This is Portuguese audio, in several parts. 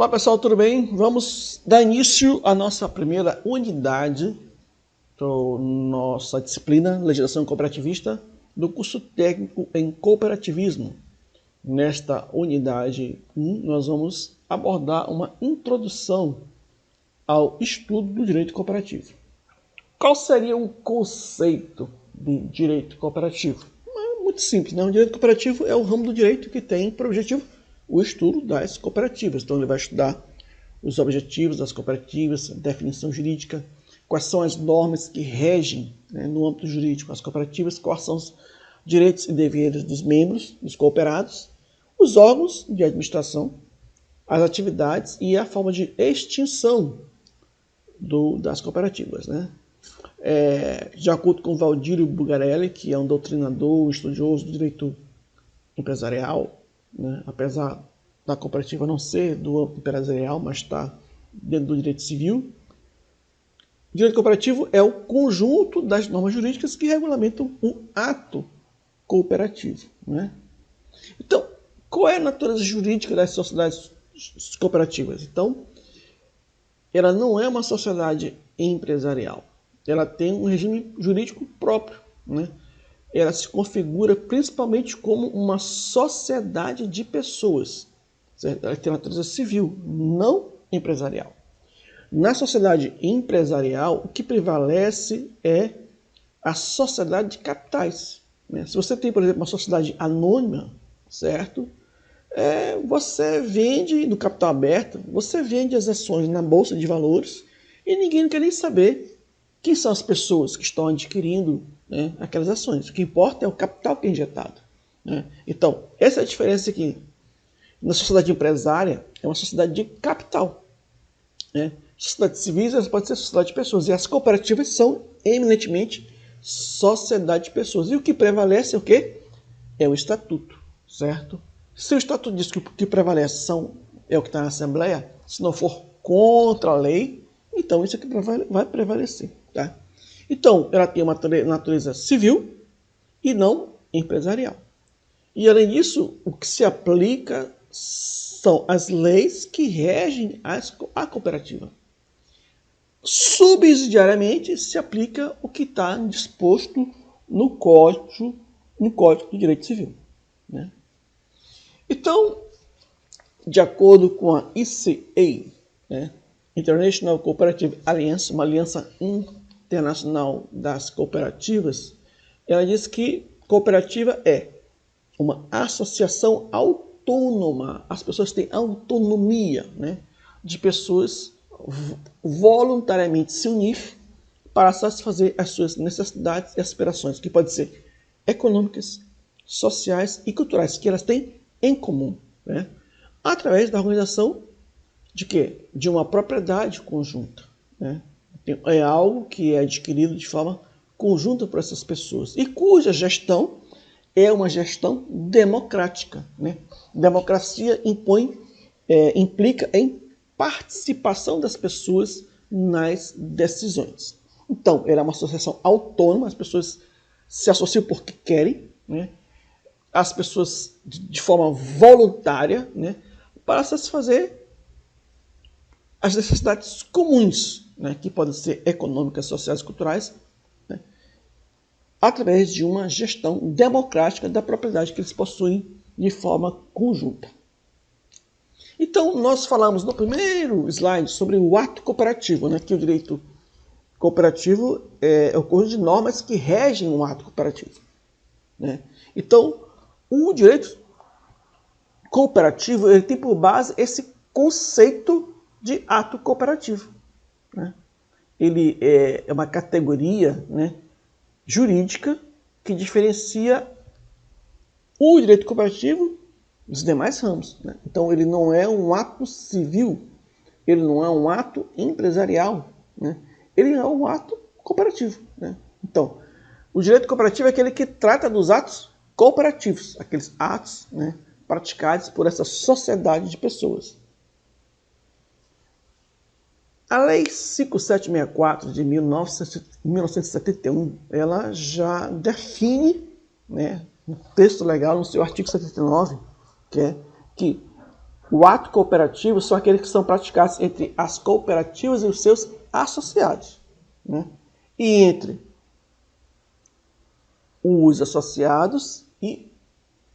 Olá pessoal, tudo bem? Vamos dar início à nossa primeira unidade da nossa disciplina Legislação Cooperativista do curso técnico em Cooperativismo. Nesta unidade 1, nós vamos abordar uma introdução ao estudo do direito cooperativo. Qual seria o conceito de direito cooperativo? Muito simples, né? O direito cooperativo é o ramo do direito que tem por objetivo o estudo das cooperativas. Então ele vai estudar os objetivos das cooperativas, a definição jurídica, quais são as normas que regem, né, no âmbito jurídico as cooperativas, quais são os direitos e deveres dos membros, dos cooperados, os órgãos de administração, as atividades e a forma de extinção das cooperativas, né? De acordo com Valdir Bugarelli, que é um doutrinador, estudioso do direito empresarial, né, apesar da cooperativa não ser do âmbito empresarial, mas está dentro do direito civil, o direito cooperativo é o conjunto das normas jurídicas que regulamentam o ato cooperativo, né? Então, qual é a natureza jurídica das sociedades cooperativas? Então, ela não é uma sociedade empresarial. Ela tem um regime jurídico próprio, né? Ela se configura principalmente como uma sociedade de pessoas. Certo? Ela tem natureza civil, não empresarial. Na sociedade empresarial, o que prevalece é a sociedade de capitais, né? Se você tem, por exemplo, uma sociedade anônima, certo? Você vende no capital aberto, você vende as ações na bolsa de valores e ninguém quer nem saber quem são as pessoas que estão adquirindo, né, aquelas ações. O que importa é o capital que é injetado, né? Então, essa é a diferença aqui. Na sociedade empresária, é uma sociedade de capital, né? Sociedade civil pode ser sociedade de pessoas. E as cooperativas são eminentemente sociedade de pessoas. E o que prevalece é o quê? É o estatuto, certo? Se o estatuto diz que o que prevalece é o que está na Assembleia, se não for contra a lei, então isso aqui vai prevalecer, tá? Então, ela tem uma natureza civil e não empresarial. E, além disso, o que se aplica são as leis que regem a cooperativa. Subsidiariamente, se aplica o que está disposto no Código do Direito Civil, né? Então, de acordo com a ICA, né, International Cooperative Alliance, uma aliança internacional das cooperativas, ela diz que cooperativa é uma associação autônoma. As pessoas têm autonomia, né, de pessoas voluntariamente se unir para satisfazer as suas necessidades e aspirações, que podem ser econômicas, sociais e culturais, que elas têm em comum, né, através da organização de quê? De uma propriedade conjunta, né? É algo que é adquirido de forma conjunta por essas pessoas e cuja gestão é uma gestão democrática, né? Democracia implica em participação das pessoas nas decisões. Então, ela é uma associação autônoma, as pessoas se associam porque querem, né? As pessoas de forma voluntária, né, para satisfazer as necessidades comuns, né, que podem ser econômicas, sociais e culturais, né, através de uma gestão democrática da propriedade que eles possuem de forma conjunta. Então, nós falamos no primeiro slide sobre o ato cooperativo, né, que o direito cooperativo é o conjunto de normas que regem um ato cooperativo, né? Então, o direito cooperativo ele tem por base esse conceito de ato cooperativo, né? Ele é uma categoria, né, jurídica que diferencia o direito cooperativo dos demais ramos, né? Então, ele não é um ato civil, ele não é um ato empresarial, né? Ele é um ato cooperativo, né? Então, o direito cooperativo é aquele que trata dos atos cooperativos, aqueles atos, né, praticados por essa sociedade de pessoas. A Lei 5764 de 1971, ela já define, né, no texto legal, no seu artigo 79, que O ato cooperativo são aqueles que são praticados entre as cooperativas e os seus associados, né? E entre os associados e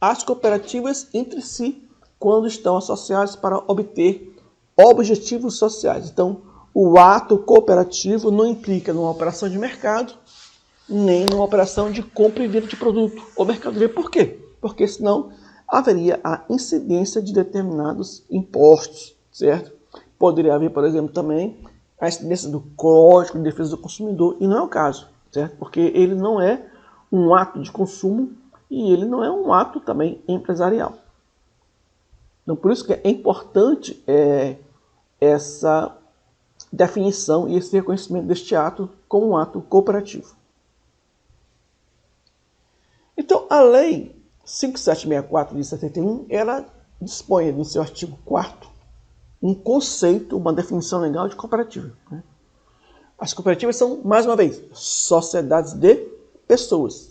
as cooperativas entre si, quando estão associados para obter objetivos sociais. Então, o ato cooperativo não implica numa operação de mercado, nem numa operação de compra e venda de produto ou mercadoria. Por quê? Porque senão haveria a incidência de determinados impostos, certo? Poderia haver, por exemplo, também a incidência do Código de Defesa do Consumidor, e não é o caso, certo? Porque ele não é um ato de consumo e ele não é um ato também empresarial. Então, por isso que é importante essa definição e esse reconhecimento deste ato como um ato cooperativo. Então, a Lei 5764 de 71, ela dispõe no seu artigo 4º um conceito, uma definição legal de cooperativa, né? As cooperativas são, mais uma vez, sociedades de pessoas,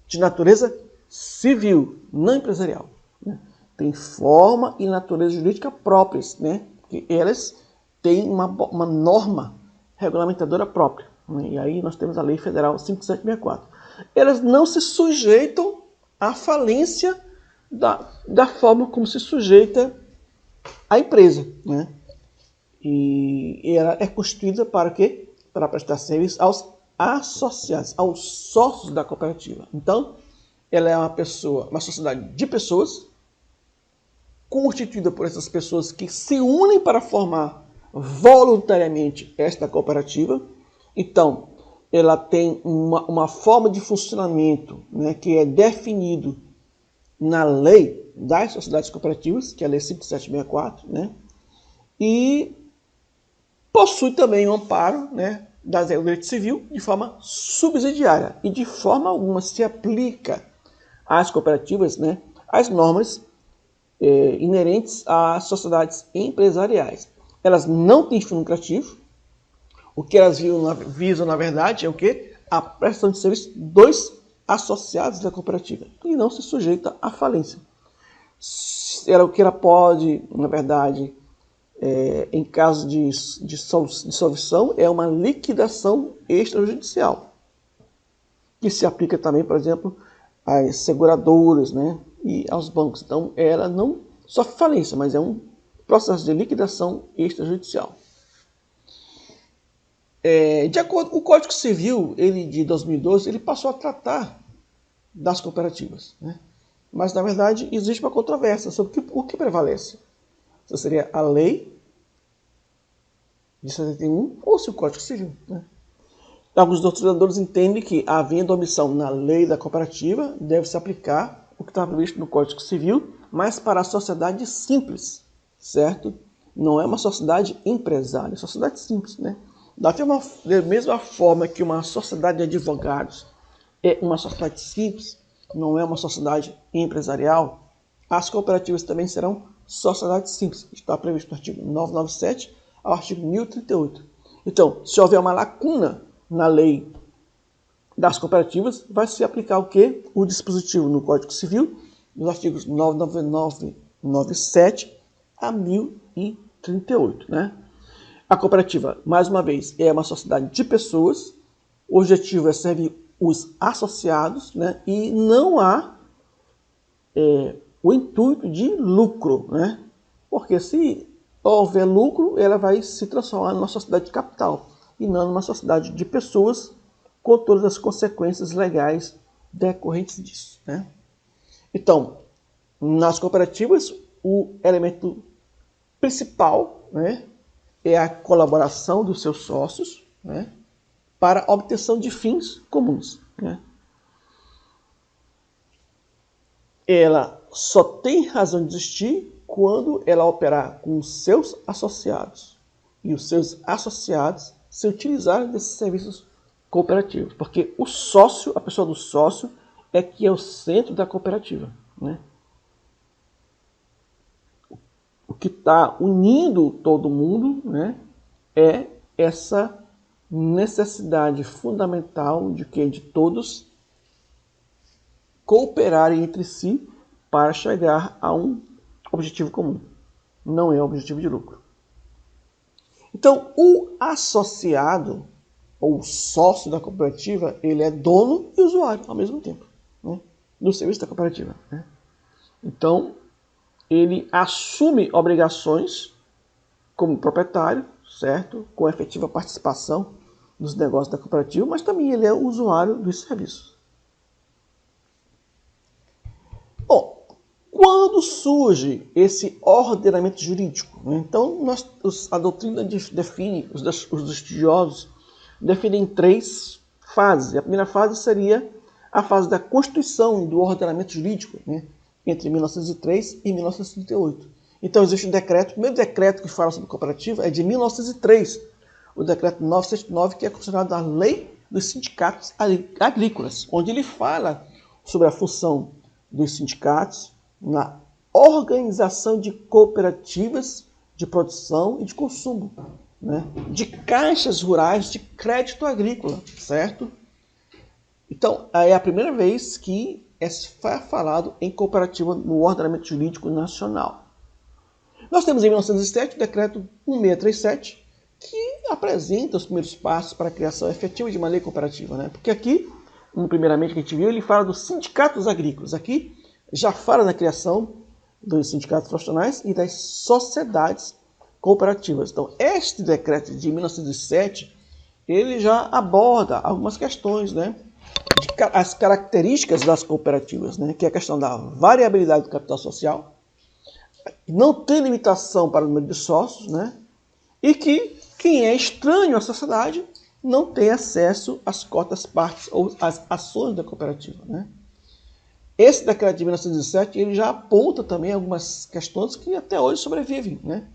de natureza civil, não empresarial, né? Tem forma e natureza jurídica próprias, né? Porque elas têm uma norma regulamentadora própria, né? E aí nós temos a Lei Federal 5764. Elas não se sujeitam à falência da forma como se sujeita a empresa, né? E ela é constituída para quê? Para prestar serviço aos associados, aos sócios da cooperativa. Então, ela é uma sociedade de pessoas, constituída por essas pessoas que se unem para formar voluntariamente esta cooperativa. Então, ela tem uma forma de funcionamento, né, que é definido na lei das sociedades cooperativas, que é a Lei 5764, né, e possui também um amparo, né, das regras do direito civil de forma subsidiária e de forma alguma se aplica às cooperativas, né, as normas inerentes às sociedades empresariais. Elas não têm fim lucrativo. O que elas visam, na verdade, é o quê? A prestação de serviço dos associados da cooperativa e não se sujeita à falência. O que ela pode, na verdade, em caso de dissolução, é uma liquidação extrajudicial, que se aplica também, por exemplo, às seguradoras, né, e aos bancos. Então, ela não sofre falência, mas é um processo de liquidação extrajudicial. De acordo com o Código Civil, ele de 2012, ele passou a tratar das cooperativas, né? Mas, na verdade, existe uma controvérsia sobre o que prevalece. Se seria a lei de 71 ou se o Código Civil, né? Alguns doutrinadores entendem que, havendo omissão na lei da cooperativa, deve-se aplicar o que está previsto no Código Civil, mas para a sociedade simples, certo? Não é uma sociedade empresária, é sociedade simples, né? Da mesma forma que uma sociedade de advogados é uma sociedade simples, não é uma sociedade empresarial, as cooperativas também serão sociedades simples. Está previsto no artigo 997 ao artigo 1038. Então, se houver uma lacuna na lei das cooperativas, vai se aplicar o quê? O dispositivo no Código Civil, nos artigos 999, 97 a 1038, né? A cooperativa, mais uma vez, é uma sociedade de pessoas. O objetivo é servir os associados, né? E não há o intuito de lucro, né? Porque se houver lucro, ela vai se transformar numa sociedade de capital e não numa sociedade de pessoas, com todas as consequências legais decorrentes disso, né? Então, nas cooperativas, o elemento principal, né, é a colaboração dos seus sócios, né, para a obtenção de fins comuns, né? Ela só tem razão de existir quando ela operar com os seus associados e os seus associados se utilizarem desses serviços cooperativos, porque o sócio, a pessoa do sócio, é que é o centro da cooperativa, né? O que está unindo todo mundo, né, é essa necessidade fundamental de todos cooperarem entre si para chegar a um objetivo comum. não é objetivo de lucro. Então, o associado, ou sócio da cooperativa, ele é dono e usuário ao mesmo tempo, né, do serviço da cooperativa, né? Então, ele assume obrigações como proprietário, certo? Com efetiva participação nos negócios da cooperativa, mas também ele é usuário dos serviços. Bom, quando surge esse ordenamento jurídico, né? Então a doutrina define, os estudiosos definem 3 fases. A primeira fase seria a fase da constituição do ordenamento jurídico, né, entre 1903 e 1938. Então existe um decreto, o primeiro decreto que fala sobre cooperativa é de 1903, o decreto 979, que é considerado a lei dos sindicatos agrícolas, onde ele fala sobre a função dos sindicatos na organização de cooperativas de produção e de consumo, né, de caixas rurais de crédito agrícola, certo? Então, é a primeira vez que é falado em cooperativa no ordenamento jurídico nacional. Nós temos em 1907 o decreto 1637, que apresenta os primeiros passos para a criação efetiva de uma lei cooperativa, né? Porque aqui, primeiramente que a gente viu, ele fala dos sindicatos agrícolas. Aqui já fala da criação dos sindicatos profissionais e das sociedades cooperativas. Então, este decreto de 1907, ele já aborda algumas questões, né, as características das cooperativas, né, que é a questão da variabilidade do capital social, não tem limitação para o número de sócios, né, e que quem é estranho à sociedade não tem acesso às cotas partes ou às ações da cooperativa, né. Esse decreto de 1907 ele já aponta também algumas questões que até hoje sobrevivem, né,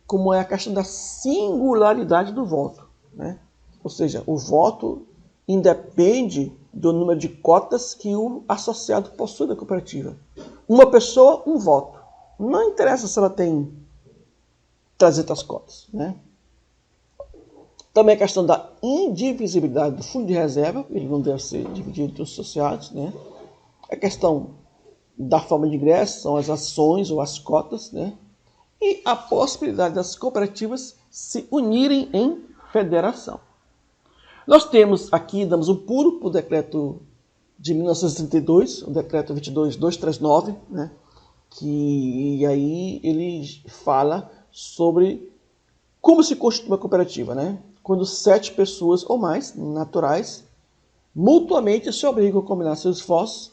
como é a questão da singularidade do voto, né, ou seja, o voto independe do número de cotas que o associado possui da cooperativa. Uma pessoa, um voto. Não interessa se ela tem 300 cotas, né? Também a questão da indivisibilidade do fundo de reserva, ele não deve ser dividido entre os associados, né? A questão da forma de ingresso, são as ações ou as cotas, né? E a possibilidade das cooperativas se unirem em federação. Nós temos aqui, damos um pulo para o decreto de 1932, o decreto 22.239, né, que aí ele fala sobre como se constitui uma cooperativa, né, quando 7 pessoas ou mais, naturais, mutuamente se obrigam a combinar seus esforços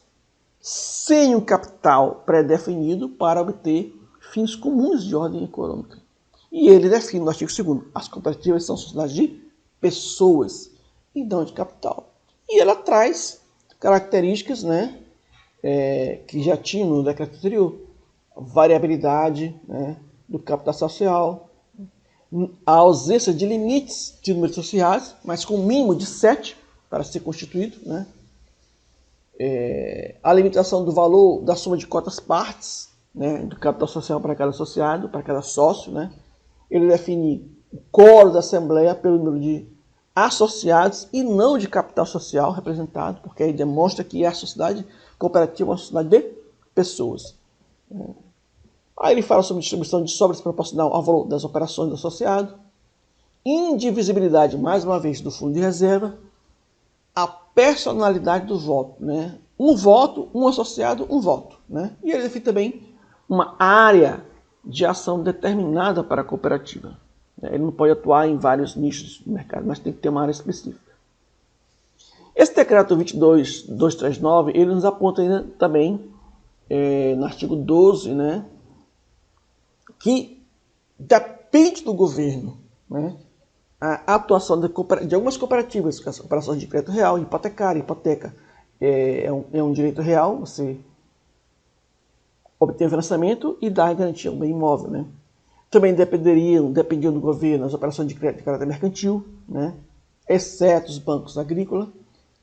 sem um capital pré-definido para obter fins comuns de ordem econômica. E ele define no artigo 2º, as cooperativas são sociedades de pessoas e não de capital. E ela traz características, né, que já tinha no decreto anterior. Variabilidade, né, do capital social, a ausência de limites de número de associados, mas com um mínimo de 7 para ser constituído, né, a limitação do valor da soma de cotas partes, né, do capital social para cada associado, para cada sócio, né. Ele define o quórum da Assembleia pelo número de associados e não de capital social representado, porque aí demonstra que a sociedade cooperativa é uma sociedade de pessoas. Aí ele fala sobre distribuição de sobras proporcional ao valor das operações do associado, indivisibilidade, mais uma vez, do fundo de reserva, a personalidade do voto, né? Um voto, um associado, um voto, né? E ele define também uma área de ação determinada para a cooperativa. Ele não pode atuar em vários nichos do mercado, mas tem que ter uma área específica. Esse decreto 22.239, ele nos aponta ainda também, no artigo 12, né, que depende do governo, né, a atuação de algumas cooperativas, as operações de crédito real, hipotecária, hipoteca é um direito real, você obtém o financiamento e dá a garantia ao bem imóvel, né. Também dependiam do governo as operações de crédito de caráter mercantil, né, exceto os bancos agrícolas,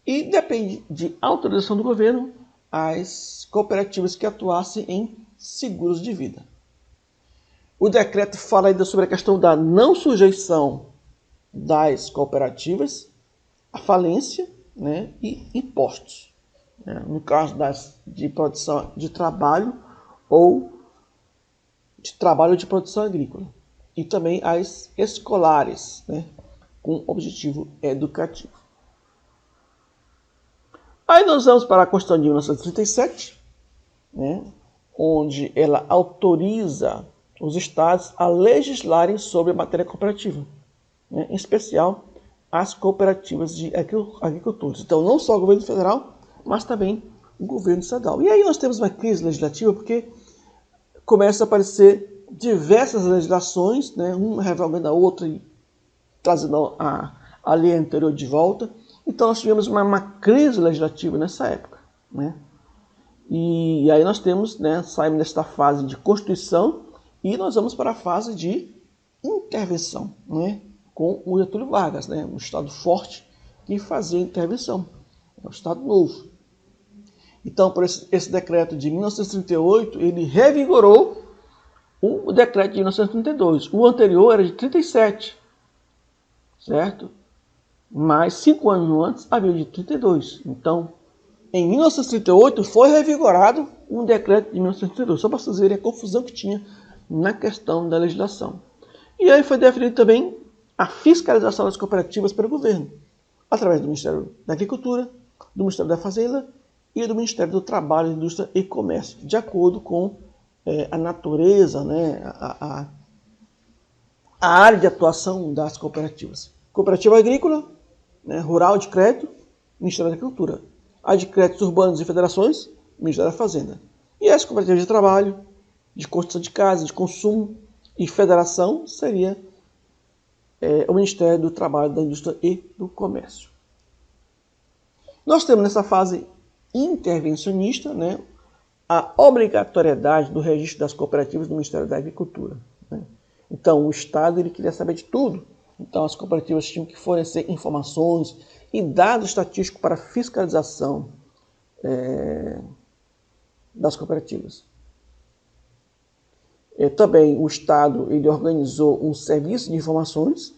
e depende de autorização do governo as cooperativas que atuassem em seguros de vida. O decreto fala ainda sobre a questão da não sujeição das cooperativas à falência, né, e impostos, né, no caso de produção de trabalho ou de trabalho de produção agrícola e também as escolares, né, com objetivo educativo. Aí nós vamos para a Constituição de 1937, né, onde ela autoriza os estados a legislarem sobre a matéria cooperativa, né, em especial as cooperativas de agricultores. Então, não só o governo federal, mas também o governo estadual. E aí nós temos uma crise legislativa porque começa a aparecer diversas legislações, né, uma revogando a outra e trazendo a lei anterior de volta. Então nós tivemos uma crise legislativa nessa época, né? E aí nós temos, né, saímos desta fase de Constituição e nós vamos para a fase de intervenção, né, com o Getúlio Vargas, né, um Estado forte que fazia intervenção, é um Estado novo. Então, por esse decreto de 1938, ele revigorou o decreto de 1932. O anterior era de 37, certo? Mas 5 anos antes havia de 32. Então, em 1938 foi revigorado um decreto de 1932, só para vocês verem a confusão que tinha na questão da legislação. E aí foi definido também a fiscalização das cooperativas pelo governo, através do Ministério da Agricultura, do Ministério da Fazenda e do Ministério do Trabalho, Indústria e Comércio, de acordo com a natureza, né, a área de atuação das cooperativas. Cooperativa agrícola, né, rural de crédito, Ministério da Agricultura. A de créditos urbanos e federações, Ministério da Fazenda. E as cooperativas de trabalho, de construção de casa, de consumo e federação seria o Ministério do Trabalho, da Indústria e do Comércio. Nós temos nessa fase intervencionista, né, a obrigatoriedade do registro das cooperativas no Ministério da Agricultura, né? Então o Estado ele queria saber de tudo. Então as cooperativas tinham que fornecer informações e dados estatísticos para fiscalização das cooperativas. Também o Estado ele organizou um serviço de informações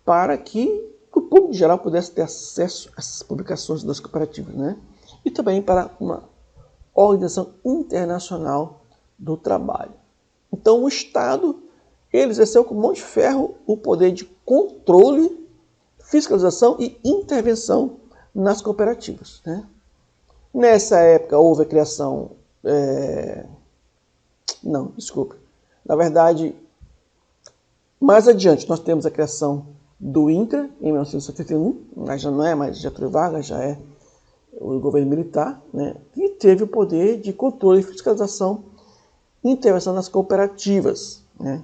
para que o público geral pudesse ter acesso a essas publicações das cooperativas, né? E também para uma Organização Internacional do Trabalho. Então o Estado ele exerceu com mão de ferro o poder de controle, fiscalização e intervenção nas cooperativas, né? Nessa época houve a criação... Na verdade, mais adiante nós temos a criação do INCRA, em 1971, mas já não é mais Getúlio Vargas, já é o governo militar, né, que teve o poder de controle, fiscalização e intervenção nas cooperativas, né.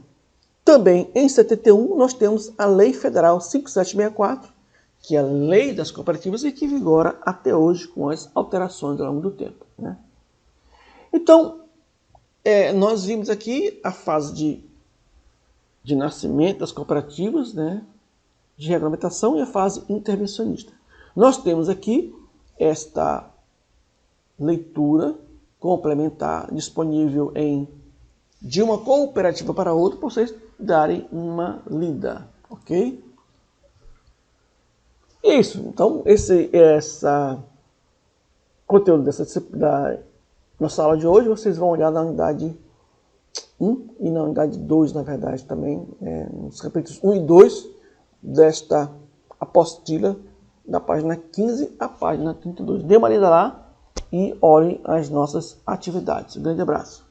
Também, em 71, nós temos a Lei Federal 5764, que é a Lei das Cooperativas e que vigora até hoje com as alterações ao longo do tempo, né. Então, nós vimos aqui a fase de nascimento das cooperativas, né, de regulamentação e a fase intervencionista. Nós temos aqui esta leitura complementar disponível de uma cooperativa para outra para vocês darem uma lida, ok? Isso, então esse conteúdo da nossa aula de hoje, vocês vão olhar na unidade 1 e na unidade 2, na verdade, também, nos capítulos 1 e 2 desta apostila, da página 15 à página 32. Dê uma lida lá e olhem as nossas atividades. Um grande abraço.